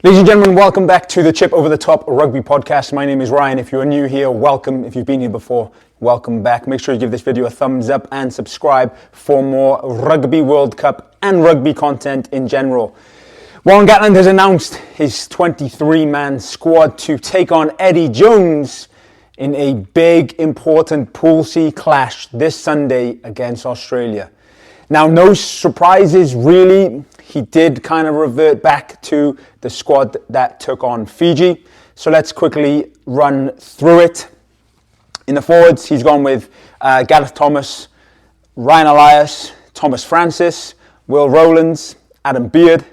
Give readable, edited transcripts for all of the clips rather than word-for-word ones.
Ladies and gentlemen, welcome back to the Chip Over the Top Rugby Podcast. My name is Ryan. If you're new here, welcome. If you've been here before, welcome back. Make sure you give this video a thumbs up and subscribe for more Rugby World Cup and rugby content in general. Warren Gatland has announced his 23-man squad to take on Eddie Jones in a big, important Pool C clash this Sunday against Australia. Now, no surprises really. He did kind of revert back to the squad that took on Fiji. So let's quickly run through it. In the forwards, he's gone with Gareth Thomas, Ryan Elias, Thomas Francis, Will Rowlands, Adam Beard,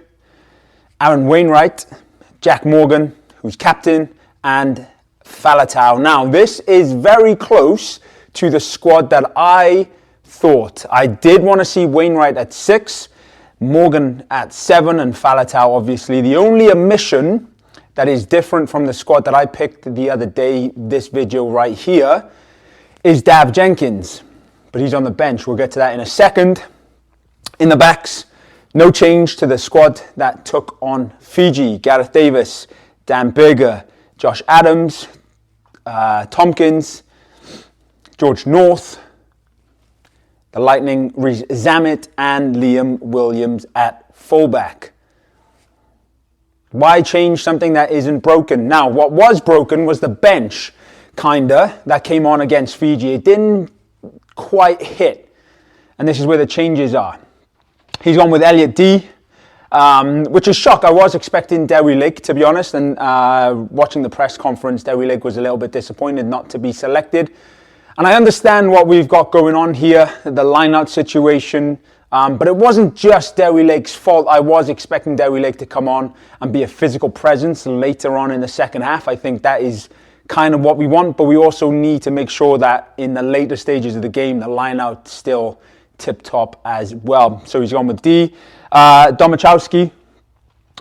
Aaron Wainwright, Jack Morgan, who's captain, and Faletau. Now, this is very close to the squad that I thought. I did want to see Wainwright at 6, Morgan at 7, and Faletau obviously. The only omission that is different from the squad that I picked the other day, this video right here, is Dav Jenkins. But he's on the bench. We'll get to that in a second. In the backs, no change to the squad that took on Fiji. Gareth Davis, Dan Berger, Josh Adams, Tompkins, George North, the Lightning, Reece Zammit, and Liam Williams at fullback. Why change something that isn't broken? Now, what was broken was the bench, that came on against Fiji. It didn't quite hit, and this is where the changes are. He's gone with Elliot D, which is shock. I was expecting Dewi Lake, to be honest, and watching the press conference, Dewi Lake was a little bit disappointed not to be selected. And I understand what we've got going on here, the line-out situation, but it wasn't just Dewi Lake's fault. I was expecting Dewi Lake to come on and be a physical presence later on in the second half. I think that is kind of what we want, but we also need to make sure that in the later stages of the game, the line-out still tip-top as well. So he's gone with D. Domachowski,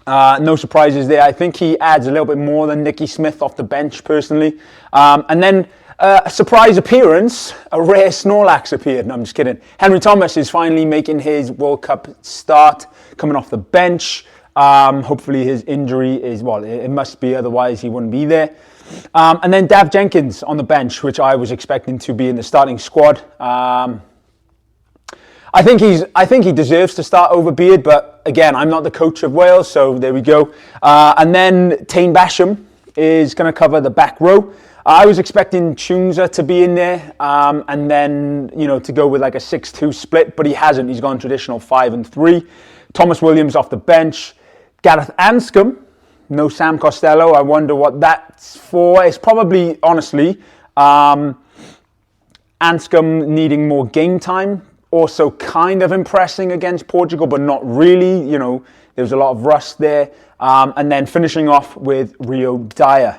no surprises there. I think he adds a little bit more than Nicky Smith off the bench, personally. And then a surprise appearance, a rare Snorlax appeared. No, I'm just kidding. Henry Thomas is finally making his World Cup start, coming off the bench. Hopefully his injury is, well, it must be, otherwise he wouldn't be there. And then Dav Jenkins on the bench, which I was expecting to be in the starting squad. I think he deserves to start over Beard, but again, I'm not the coach of Wales, so there we go. And then Tane Basham is going to cover the back row. I was expecting Chunza to be in there, and then, to go with like a 6-2 split, but he hasn't. He's gone traditional 5-3. Thomas Williams off the bench. Gareth Anscombe, no Sam Costello. I wonder what that's for. It's probably, honestly, Anscombe needing more game time. Also kind of impressing against Portugal, but not really. There was a lot of rust there. And then finishing off with Rio Dyer.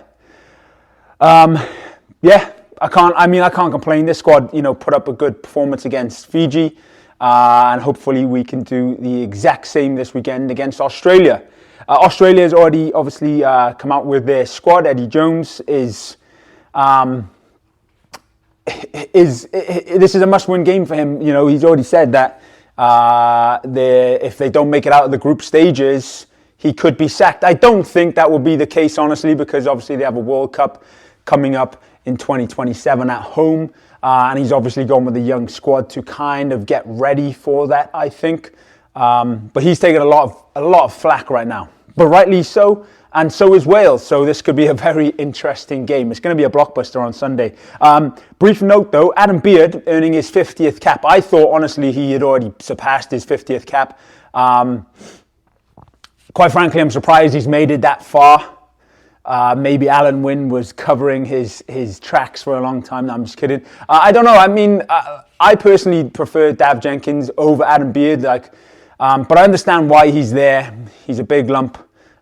I can't complain. This squad, put up a good performance against Fiji, and hopefully we can do the exact same this weekend against Australia. Australia has already obviously come out with their squad. Eddie Jones is this is a must-win game for him. He's already said that if they don't make it out of the group stages, he could be sacked. I don't think that will be the case, honestly, because obviously they have a World Cup coming up in 2027 at home, and he's obviously gone with a young squad to kind of get ready for that, I think. But he's taking a lot of flack right now, but rightly so, and so is Wales. So this could be a very interesting game. It's going to be a blockbuster on Sunday. Brief note though, Adam Beard earning his 50th cap. I thought honestly he had already surpassed his 50th cap. Quite frankly, I'm surprised he's made it that far. Maybe Alan Wynne was covering his tracks for a long time. No, I'm just kidding. I don't know. I mean, I personally prefer Dav Jenkins over Adam Beard. But I understand why he's there. He's a big lump,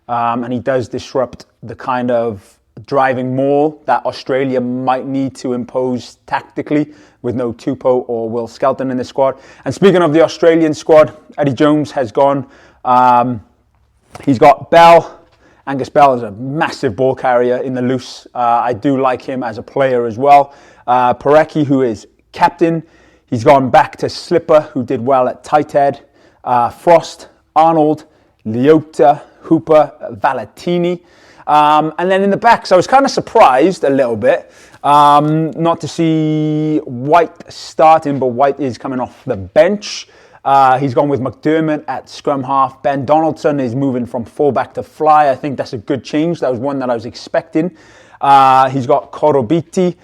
and he does disrupt the kind of driving maul that Australia might need to impose tactically with no Tupou or Will Skelton in the squad. And speaking of the Australian squad, Eddie Jones has gone. He's got Bell. Angus Bell is a massive ball carrier in the loose. I do like him as a player as well. Parecki, who is captain, he's gone back to Slipper, who did well at tight head. Frost, Arnold, Leota, Hooper, Valentini. And then in the backs, I was kind of surprised a little bit not to see White starting, but White is coming off the bench. He's gone with McDermott at scrum half. Ben Donaldson is moving from fullback to fly. I think that's a good change. That was one that I was expecting. He's got Korobiti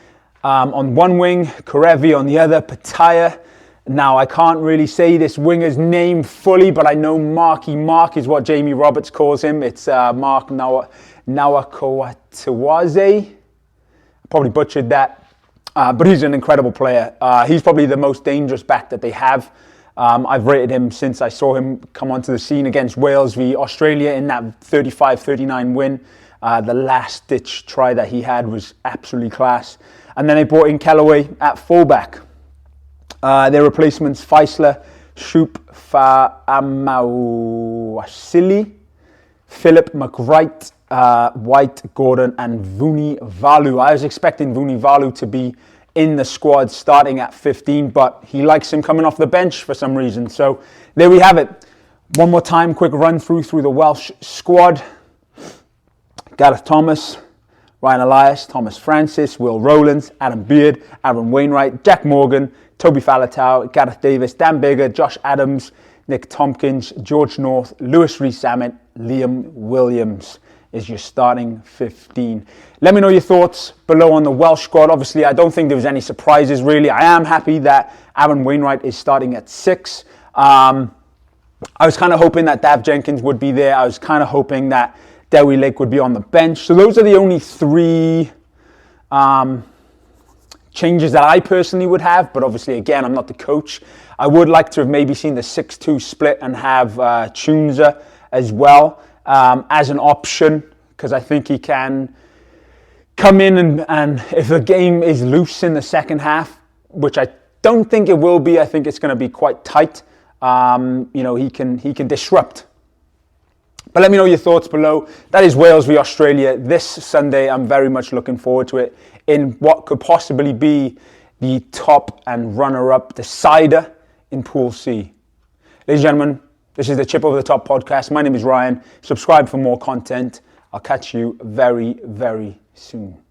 on one wing, Karevi on the other, Pataya. Now, I can't really say this winger's name fully, but I know Marky Mark is what Jamie Roberts calls him. It's Mark Nawakawatawaze. Probably butchered that, but he's an incredible player. He's probably the most dangerous back that they have. I've rated him since I saw him come onto the scene against Wales v Australia in that 35-39 win. The last-ditch try that he had was absolutely class. And then they brought in Kellaway at fullback. Their replacements, Feisler, Shoop, Fa'amawasili, Philip McWright, White, Gordon, and Vunivalu. I was expecting Vunivalu to be in the squad starting at 15, but he likes him coming off the bench for some reason. So there we have it. One more time, quick run through the Welsh squad. Gareth Thomas, Ryan Elias, Thomas Francis, Will Rowlands, Adam Beard, Aaron Wainwright, Jack Morgan, Toby Faletau, Gareth Davis, Dan Bigger, Josh Adams, Nick Tompkins, George North, Lewis Rees-Zammit, Liam Williams is your starting 15. Let me know your thoughts below on the Welsh squad. Obviously, I don't think there was any surprises really. I am happy that Aaron Wainwright is starting at 6. I was kind of hoping that Dav Jenkins would be there. I was kind of hoping that Dewi Lake would be on the bench. So those are the only 3 changes that I personally would have. But obviously, again, I'm not the coach. I would like to have maybe seen the 6-2 split and have Chunza as well as an option, because I think he can come in and if the game is loose in the second half, which I don't think it will be, I think it's going to be quite tight. He can disrupt. But let me know your thoughts below. That is Wales v Australia this Sunday. I'm very much looking forward to it in what could possibly be the top and runner-up decider in Pool C. Ladies and gentlemen, this is the Chip Over the Top podcast. My name is Ryan. Subscribe for more content. I'll catch you very, very soon.